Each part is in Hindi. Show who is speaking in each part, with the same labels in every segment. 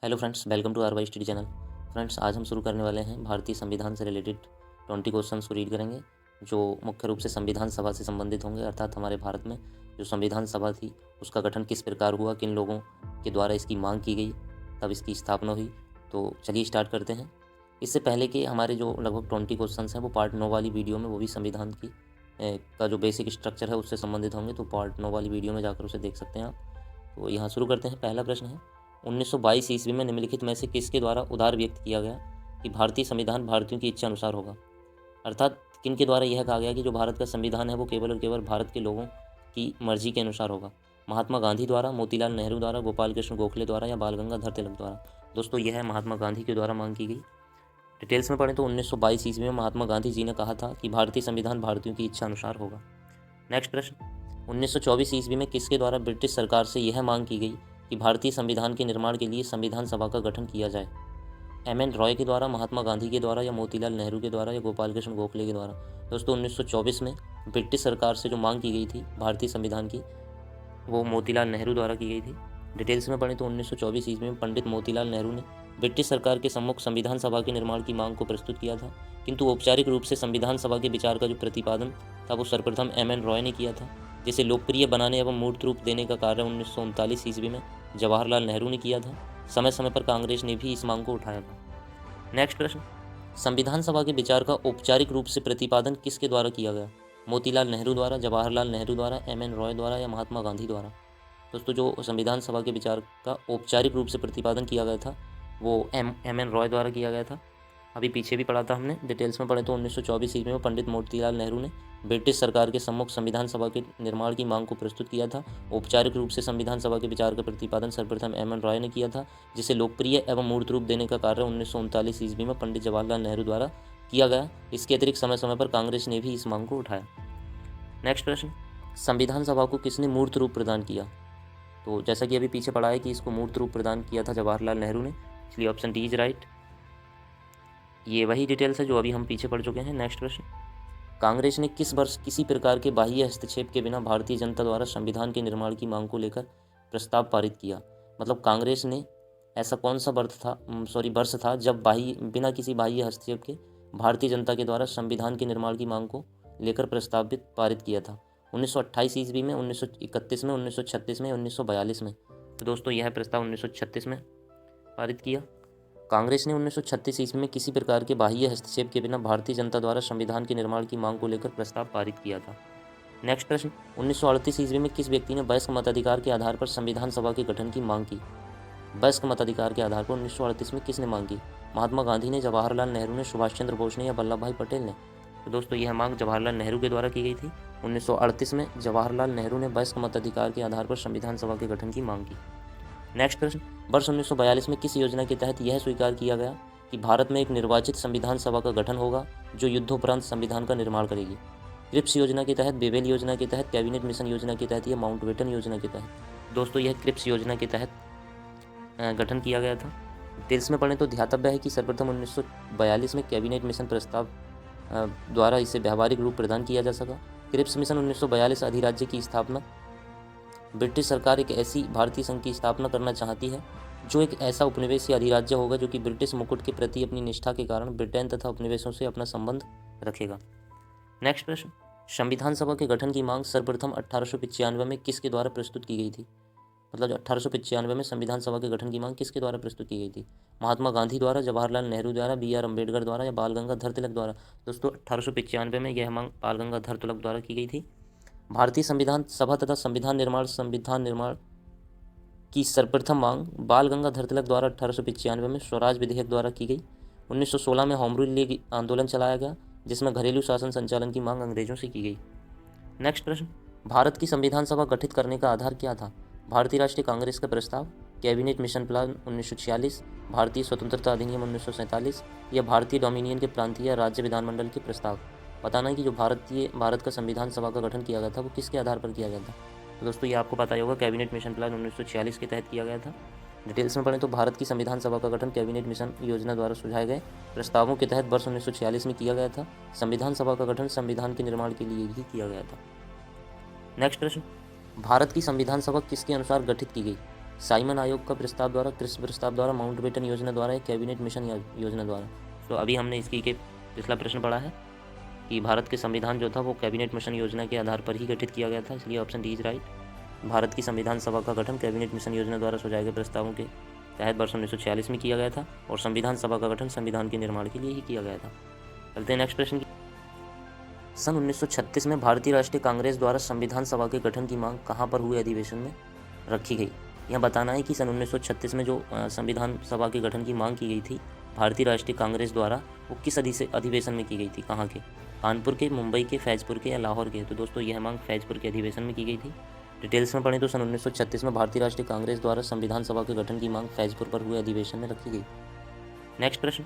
Speaker 1: Hello friends, welcome to R Y study channel. Friends, आज हम शुरू करने वाले हैं भारतीय संविधान से रिलेटेड 20 क्वेश्चंस को रीड करेंगे, जो मुख्य रूप से संविधान सभा से संबंधित होंगे। अर्थात हमारे भारत में जो संविधान सभा थी उसका गठन किस प्रकार हुआ, किन लोगों के द्वारा इसकी मांग की गई, तब इसकी स्थापना हुई। तो चलिए स्टार्ट करते हैं। इससे पहले कि हमारे जो लगभग 20 क्वेश्चन हैं वो पार्ट 9 वाली वीडियो में, वो भी संविधान की का जो बेसिक स्ट्रक्चर है उससे संबंधित होंगे, तो पार्ट 9 वाली वीडियो में जाकर उसे देख सकते हैं आप। तो यहाँ शुरू करते हैं। पहला प्रश्न है, 1922 ईस्वी में निम्नलिखित में से किसके द्वारा उदार व्यक्त किया गया कि भारतीय संविधान भारतीयों की इच्छा अनुसार होगा। अर्थात किन के द्वारा यह कहा गया कि जो भारत का संविधान है वो केवल और केवल भारत के लोगों की मर्जी के अनुसार होगा। महात्मा गांधी द्वारा, मोतीलाल नेहरू द्वारा, गोपाल कृष्ण गोखले द्वारा या बाल गंगाधर तिलक द्वारा। दोस्तों, यह है महात्मा गांधी के द्वारा मांग की गई। डिटेल्स में पढ़ें तो 1922 ईस्वी में महात्मा गांधी जी ने कहा था कि भारतीय संविधान भारतीयों की इच्छा अनुसार होगा। नेक्स्ट प्रश्न, 1924 ईस्वी में किसके द्वारा ब्रिटिश सरकार से यह मांग की गई कि भारतीय संविधान के निर्माण के लिए संविधान सभा का गठन किया जाए। एम.एन. रॉय के द्वारा, महात्मा गांधी के द्वारा या मोतीलाल नेहरू के द्वारा या गोपाल कृष्ण गोखले के द्वारा। दोस्तों, 1924 में ब्रिटिश सरकार से जो मांग की गई थी भारतीय संविधान की, वो मोतीलाल नेहरू द्वारा की गई थी। डिटेल्स में पढ़ें तो 1924 ईस्वी में पंडित मोतीलाल नेहरू ने ब्रिटिश सरकार के सम्मुख संविधान सभा के निर्माण की मांग को प्रस्तुत किया था, किंतु औपचारिक रूप से संविधान सभा के विचार का जो प्रतिपादन था वो सर्वप्रथम एम.एन. रॉय ने किया था, जिसे लोकप्रिय बनाने एवं मूर्त रूप देने का कार्य 1939 ईस्वी में जवाहरलाल नेहरू ने किया था। समय समय पर कांग्रेस ने भी इस मांग को उठाया था। नेक्स्ट प्रश्न, संविधान सभा के विचार का औपचारिक रूप से प्रतिपादन किसके द्वारा किया गया। मोतीलाल नेहरू द्वारा, जवाहरलाल नेहरू द्वारा, एम.एन. रॉय द्वारा या महात्मा गांधी द्वारा। दोस्तों, जो संविधान सभा के विचार का औपचारिक रूप से प्रतिपादन किया गया था वो एम.एन. रॉय द्वारा किया गया था। अभी पीछे भी पढ़ा था हमने। डिटेल्स में पढ़े तो 1924 ईस्वी में पंडित मोतीलाल नेहरू ने ब्रिटिश सरकार के सम्मुख संविधान सभा के निर्माण की मांग को प्रस्तुत किया था। औपचारिक रूप से संविधान सभा के विचार का प्रतिपादन सर्वप्रथम एम.एन. रॉय ने किया था, जिसे लोकप्रिय एवं मूर्त रूप देने का कार्य 1939 ईस्वी में पंडित जवाहरलाल नेहरू द्वारा किया गया। इसके अतिरिक्त समय समय पर कांग्रेस ने भी इस मांग को उठाया। नेक्स्ट प्रश्न, संविधान सभा को किसने मूर्त रूप प्रदान किया। तो जैसा कि अभी पीछे पढ़ा है कि इसको मूर्त रूप प्रदान किया था जवाहरलाल नेहरू ने, इसलिए ऑप्शन डी इज राइट। ये वही डिटेल्स है जो अभी हम पीछे पढ़ चुके हैं। नेक्स्ट प्रश्न, कांग्रेस ने किस वर्ष किसी प्रकार के बाह्य हस्तक्षेप के बिना भारतीय जनता द्वारा संविधान के निर्माण की मांग को लेकर प्रस्ताव पारित किया। मतलब कांग्रेस ने ऐसा कौन सा वर्ष था जब बिना किसी बाह्य हस्तक्षेप के भारतीय जनता के द्वारा संविधान के निर्माण की मांग को लेकर प्रस्तावित पारित किया था। 1928 ईस्वी में, 1931 में, 1936 में, 1942 में। तो दोस्तों, यह प्रस्ताव 1936 में पारित किया। कांग्रेस ने 1936 ईस्वी में किसी प्रकार के बाह्य हस्तक्षेप के बिना भारतीय जनता द्वारा संविधान के निर्माण की मांग को लेकर प्रस्ताव पारित किया था। नेक्स्ट प्रश्न, 1938 ईस्वी में किस व्यक्ति ने वयस्क मताधिकार के आधार पर संविधान सभा के गठन की मांग की। वयस्क मताधिकार के आधार पर 1938 में किसने मांग की। महात्मा गांधी ने, जवाहरलाल नेहरू ने, सुभाष चंद्र बोस ने या वल्लभ भाई पटेल ने। तो दोस्तों, यह मांग जवाहरलाल नेहरू के द्वारा की गई थी। 1938 में जवाहरलाल नेहरू ने वयस्क मताधिकार के आधार पर संविधान सभा के गठन की मांग की। नेक्स्ट प्रश्न, वर्ष 1942 में किस योजना के तहत यह स्वीकार किया गया कि भारत में एक निर्वाचित संविधान सभा का गठन होगा जो युद्धोपरांत संविधान का निर्माण करेगी। क्रिप्स योजना के तहत, बेबेल योजना के तहत, कैबिनेट मिशन योजना के तहत या माउंटबेटन योजना के तहत। दोस्तों, यह क्रिप्स योजना के तहत गठन किया गया था। डिटेल्स में पढ़ें तो ध्यातव्य है कि सर्वप्रथम 1942 में कैबिनेट मिशन प्रस्ताव द्वारा इसे व्यावहारिक रूप प्रदान किया जा सका। क्रिप्स मिशन 1942 अधिराज्य की स्थापना। ब्रिटिश सरकार एक ऐसी भारतीय संघ की स्थापना करना चाहती है जो एक ऐसा उपनिवेश या अधिराज्य होगा जो कि ब्रिटिश मुकुट के प्रति अपनी निष्ठा के कारण ब्रिटेन तथा उपनिवेशों से अपना संबंध रखेगा। नेक्स्ट प्रश्न, संविधान सभा के गठन की मांग सर्वप्रथम 1895 में किसके द्वारा प्रस्तुत की गई थी। मतलब 1895 में संविधान सभा के गठन की मांग किसके द्वारा प्रस्तुत की गई थी। महात्मा गांधी द्वारा, जवाहरलाल नेहरू द्वारा, बी.आर. अम्बेडकर द्वारा या बाल गंगाधर तिलक द्वारा। दोस्तों, 1895 में यह मांग बाल गंगाधर तिलक द्वारा की गई थी। भारतीय संविधान सभा तथा संविधान निर्माण की सर्वप्रथम मांग बाल गंगाधर तिलक द्वारा 1895 में स्वराज विधेयक द्वारा की गई। 1916 में होम रूल लीग आंदोलन चलाया गया जिसमें घरेलू शासन संचालन की मांग अंग्रेजों से की गई। नेक्स्ट प्रश्न, भारत की संविधान सभा गठित करने का आधार क्या था। भारतीय राष्ट्रीय कांग्रेस का प्रस्ताव, कैबिनेट मिशन प्लान 1946, भारतीय स्वतंत्रता अधिनियम 1947 या भारतीय डोमिनियन के प्रांतीय राज्य विधानमंडल के प्रस्ताव। बताना है कि जो भारत का संविधान सभा का गठन किया गया था वो किसके आधार पर किया गया था। तो दोस्तों, ये आपको पता ही होगा, कैबिनेट मिशन प्लान 1946 के तहत किया गया था। डिटेल्स में पढ़ें तो भारत की संविधान सभा का गठन कैबिनेट मिशन योजना द्वारा सुझाए गए प्रस्तावों के तहत वर्ष 1946 में किया गया था। संविधान सभा का गठन संविधान के निर्माण के लिए ही किया गया था। नेक्स्ट प्रश्न, भारत की संविधान सभा किसके अनुसार गठित की गई। साइमन आयोग का प्रस्ताव द्वारा, क्रिस प्रस्ताव द्वारा, माउंटबेटन योजना द्वारा या कैबिनेट मिशन योजना द्वारा? तो अभी हमने इसकी के पिछला प्रश्न पढ़ा है कि भारत के संविधान जो था वो कैबिनेट मिशन योजना के आधार पर ही गठित किया गया था, इसलिए option D is right. Bharat की संविधान सभा का गठन कैबिनेट मिशन योजना द्वारा सुझाए गए प्रस्तावों के तहत वर्ष 1946 में किया गया था और संविधान सभा का गठन संविधान के निर्माण के लिए ही किया गया था। चलते हैं नेक्स्ट प्रश्न की। सन 1936 में भारतीय राष्ट्रीय कांग्रेस द्वारा संविधान सभा के गठन की मांग कहाँ पर हुए अधिवेशन में रखी गई? यह बताना है कि सन 1936 में जो संविधान सभा के गठन की मांग की गई थी भारतीय राष्ट्रीय कांग्रेस द्वारा, वो किस अधिवेशन में की गई थी? कहाँ के? कानपुर के, मुंबई के, फैजपुर के या लाहौर के? तो दोस्तों यह मांग फैजपुर के अधिवेशन में की गई थी। डिटेल्स में पढ़ें तो सन 1936 में भारतीय राष्ट्रीय कांग्रेस द्वारा संविधान सभा के गठन की मांग फैजपुर पर हुए अधिवेशन में रखी गई। नेक्स्ट प्रश्न,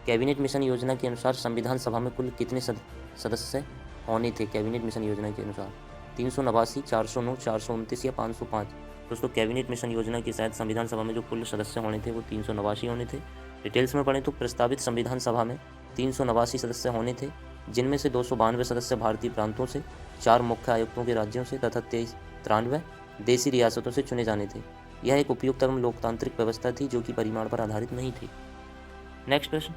Speaker 1: कैबिनेट मिशन योजना के अनुसार संविधान सभा में कुल कितने सदस्य होने थे? कैबिनेट मिशन योजना के अनुसार 389, 409, 429 या 505? दोस्तों कैबिनेट मिशन योजना के तहत संविधान सभा में जो कुल सदस्य होने थे वो 389 होने थे। डिटेल्स में पढ़ें तो प्रस्तावित संविधान सभा में 389 सदस्य होने थे, जिनमें से 292 सदस्य भारतीय प्रांतों से, 4 मुख्य आयुक्तों के राज्यों से तथा 93 देसी रियासतों से चुने जाने थे। यह एक उपयुक्त एवं लोकतांत्रिक व्यवस्था थी जो कि परिमाण पर आधारित नहीं थी। नेक्स्ट प्रश्न,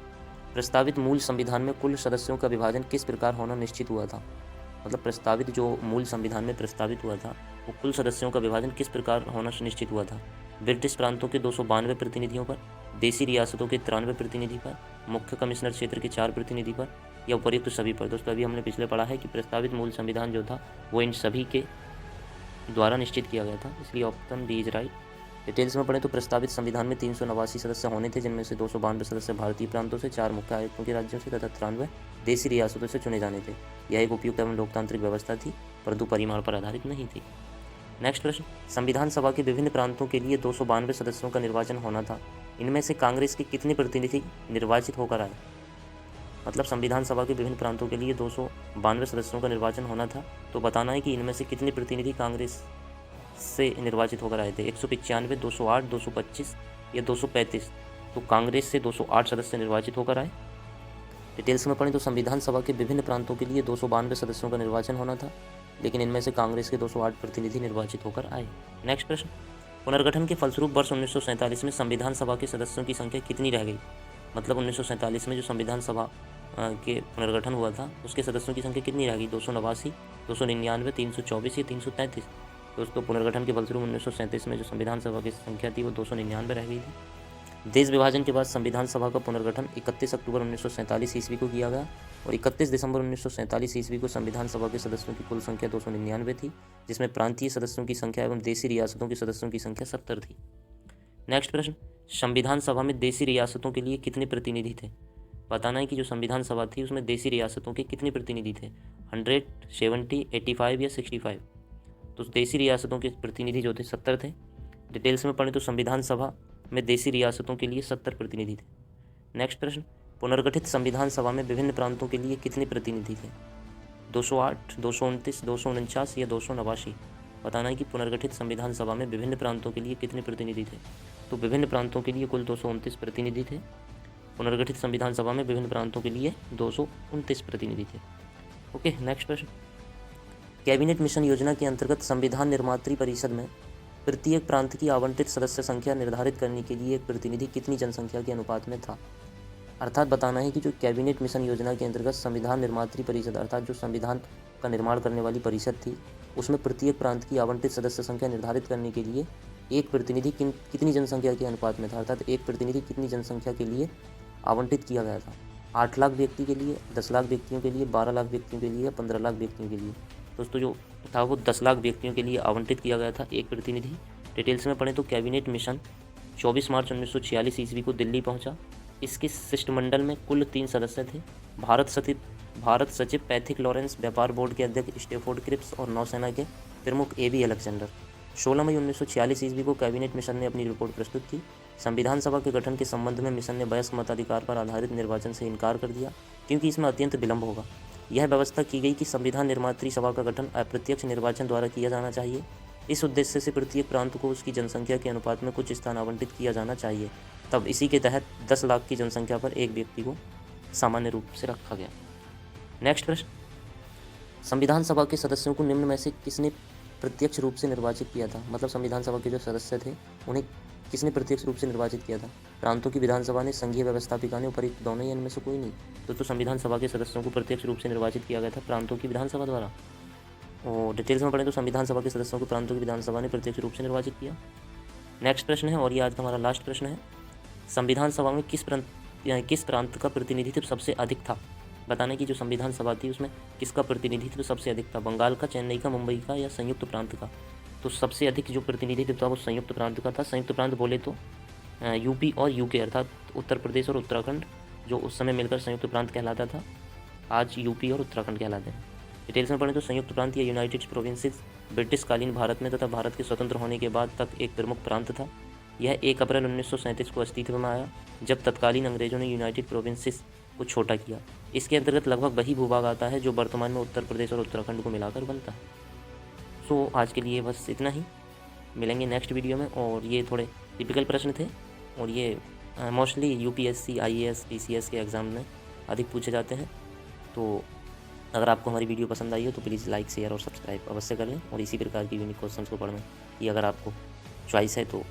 Speaker 1: प्रस्तावित मूल संविधान में कुल सदस्यों का विभाजन किस प्रकार होना निश्चित हुआ था? मतलब प्रस्तावित जो मूल संविधान में प्रस्तावित हुआ था वो कुल सदस्यों का विभाजन किस प्रकार होना सुनिश्चित हुआ था? ब्रिटिश प्रांतों के 292 प्रतिनिधियों पर, देसी रियासतों के 93 प्रतिनिधि पर, मुख्य कमिश्नर क्षेत्र के 4 प्रतिनिधि पर या उपयुक्त सभी पर? दोस्तों अभी हमने पिछले पढ़ा है कि प्रस्तावित मूल संविधान जो था वो इन सभी के द्वारा निश्चित किया गया था, इसलिए option D is right. Details में पढ़ें तो प्रस्तावित संविधान में 389 सदस्य होने थे, जिनमें से 292 सदस्य भारतीय प्रांतों से, 4 मुख्य आयुक्तों के राज्यों से तथा 93 देसी रियासतों से चुने जाने थे। यह एक उपयुक्त एवं लोकतांत्रिक व्यवस्था थी परंतु परिमाण पर आधारित नहीं थी। नेक्स्ट प्रश्न, संविधान सभा के विभिन्न प्रांतों के लिए 292 सदस्यों का निर्वाचन होना था, इनमें से कांग्रेस के कितने प्रतिनिधि निर्वाचित होकर आए? मतलब संविधान सभा के विभिन्न प्रांतों के लिए 292 सदस्यों का निर्वाचन होना था, तो बताना है कि इनमें से कितने प्रतिनिधि कांग्रेस से निर्वाचित होकर आए थे? 195, 208, 225 या 235? तो कांग्रेस से 208 सदस्य निर्वाचित होकर आए। डिटेल्स में पढ़ें तो संविधान सभा के विभिन्न प्रांतों के लिए 292 सदस्यों का निर्वाचन होना था, लेकिन इनमें से कांग्रेस के 208 प्रतिनिधि निर्वाचित होकर आए। नेक्स्ट प्रश्न, पुनर्गठन के फलस्वरूप वर्ष 1947 में संविधान सभा के सदस्यों की संख्या कितनी रह गई? मतलब 1947 में जो संविधान सभा के पुनर्गठन हुआ था उसके सदस्यों की संख्या कितनी रह गई? 289, 299, 324 या 333? दोस्तों पुनर्गठन के फलस्वरूप 1937 में जो संविधान सभा की संख्या थी वो 299 रह गई थी। देश विभाजन के बाद संविधान सभा का पुनर्गठन 31 अक्टूबर 1947 ईस्वी को किया गया और 31 दिसंबर 1947 ईस्वी को संविधान सभा के सदस्यों की कुल संख्या 299 थी, जिसमें प्रांतीय सदस्यों की संख्या एवं देसी रियासतों के सदस्यों की संख्या 70 थी। नेक्स्ट प्रश्न, संविधान सभा में देसी रियासतों के लिए कितने प्रतिनिधि थे? बताना है कि जो संविधान सभा थी उसमें देसी रियासतों के कितने प्रतिनिधि थे? 100, 70, 85 या 65? तो देसी रियासतों के प्रतिनिधि जो थे 70 थे। डिटेल्स में पढ़ें तो संविधान सभा में देसी रियासतों के लिए 70 प्रतिनिधि थे। नेक्स्ट प्रश्न, पुनर्गठित संविधान सभा में विभिन्न प्रांतों के लिए कितने प्रतिनिधि थे? 208, 229, 249 या 289? बताना है कि पुनर्गठित संविधान सभा में विभिन्न प्रांतों के लिए कितने प्रतिनिधि थे? तो विभिन्न प्रांतों के लिए कुल 229 प्रतिनिधि थे। पुनर्गठित संविधान सभा में विभिन्न प्रांतों के लिए 229 प्रतिनिधि थे। ओके, नेक्स्ट प्रश्न, कैबिनेट मिशन योजना के अंतर्गत संविधान निर्मात्री परिषद में प्रत्येक प्रांत की आवंटित सदस्य संख्या निर्धारित करने के लिए एक प्रतिनिधि कितनी जनसंख्या के अनुपात में था? अर्थात बताना है कि जो कैबिनेट मिशन योजना के अंतर्गत संविधान निर्मात्री परिषद अर्थात जो संविधान का निर्माण करने वाली परिषद थी उसमें प्रत्येक प्रांत की आवंटित सदस्य संख्या निर्धारित करने के लिए एक प्रतिनिधि कितनी जनसंख्या के अनुपात में था? अर्थात एक प्रतिनिधि कितनी जनसंख्या के लिए आवंटित किया गया था? 8 लाख व्यक्ति के लिए, 10 लाख व्यक्तियों के लिए, 12 लाख व्यक्तियों के लिए या 15 लाख व्यक्तियों के लिए? दोस्तों जो था वो 10 लाख व्यक्तियों के लिए आवंटित किया गया था एक प्रतिनिधि। डिटेल्स में पढ़ें तो कैबिनेट मिशन 24 मार्च 1946 ईस्वी को दिल्ली पहुंचा। इसके शिष्टमंडल में कुल 3 सदस्य थे। भारत सचिव पैथिक लॉरेंस, व्यापार बोर्ड के अध्यक्ष स्टेफोर्ड क्रिप्स और नौसेना के प्रमुख ए.बी. अलेक्जेंडर। 16 मई 1946 ईस्वी को कैबिनेट मिशन ने अपनी रिपोर्ट प्रस्तुत की। संविधान सभा के गठन के संबंध में मिशन ने वयस्क मताधिकार पर आधारित निर्वाचन से इनकार कर दिया क्योंकि इसमें अत्यंत विलंब होगा। यह व्यवस्था की गई कि संविधान निर्मात्री सभा का गठन अप्रत्यक्ष निर्वाचन द्वारा किया जाना चाहिए। इस उद्देश्य से प्रत्येक प्रांत को उसकी जनसंख्या के अनुपात में कुछ स्थान आवंटित किया जाना चाहिए। तब इसी के तहत 10 लाख की जनसंख्या पर एक व्यक्ति को सामान्य रूप से रखा गया। नेक्स्ट प्रश्न, संविधान सभा के सदस्यों को निम्न में से किसने प्रत्यक्ष रूप से निर्वाचित किया था? मतलब संविधान सभा के जो सदस्य थे उन्हें किसने प्रत्यक्ष रूप से निर्वाचित किया था? प्रांतों की विधानसभा ने, संघीय व्यवस्थापिका ने, उपयुक्त दोनों, या इनमें से कोई नहीं? तो संविधान सभा के सदस्यों को प्रत्यक्ष रूप से निर्वाचित किया गया था प्रांतों की विधानसभा द्वारा। और डिटेल्स में पढ़ें तो संविधान सभा के सदस्यों को प्रांतों की विधानसभा ने प्रत्यक्ष रूप से निर्वाचित किया। नेक्स्ट प्रश्न है, और ये आज का हमारा लास्ट प्रश्न है, संविधान सभा में किस प्रांत का प्रतिनिधित्व सबसे अधिक था? बताने की जो संविधान सभा थी उसमें किसका प्रतिनिधित्व सबसे अधिक था? बंगाल का, चेन्नई का, मुंबई का, या संयुक्त प्रांत का? तो सबसे अधिक जो प्रतिनिधित्व था वो संयुक्त प्रांत का था। संयुक्त प्रांत बोले तो यूपी और यूके अर्थात उत्तर प्रदेश और उत्तराखंड, जो उस समय मिलकर संयुक्त प्रांत कहलाता था, आज यूपी और उत्तराखंड कहलाते हैं। डिटेल्स में पढ़ें तो संयुक्त प्रांत या यूनाइटेड प्रोविंसेस ब्रिटिश कालीन भारत में तथा भारत के स्वतंत्र होने के बाद तक एक प्रमुख प्रांत था। यह 1 अप्रैल 1937 को अस्तित्व में आया, जब तत्कालीन अंग्रेजों ने यूनाइटेड प्रोविंसेस को छोटा किया। इसके अंतर्गत लगभग वही भूभाग आता है जो वर्तमान में उत्तर प्रदेश और उत्तराखंड को मिलाकर बनता है। सो आज के लिए बस इतना ही, मिलेंगे नेक्स्ट वीडियो में। और ये थोड़े टिपिकल प्रश्न थे और ये मोस्टली यूपीएससी, आईएएस, पीसीएस के एग्ज़ाम में अधिक पूछे जाते हैं। तो अगर आपको हमारी वीडियो पसंद आई हो तो प्लीज़ लाइक, शेयर और सब्सक्राइब अवश्य कर लें। और इसी प्रकार की यूनिक क्वेश्चंस को पढ़ने की अगर आपको चॉइस है तो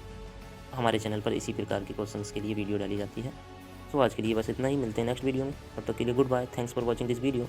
Speaker 1: हमारे चैनल पर इसी प्रकार के क्वेश्चंस के लिए वीडियो डाली जाती है। तो आज के लिए बस इतना ही, मिलते हैं नेक्स्ट वीडियो में। तब तक के लिए goodbye, thanks for watching this video.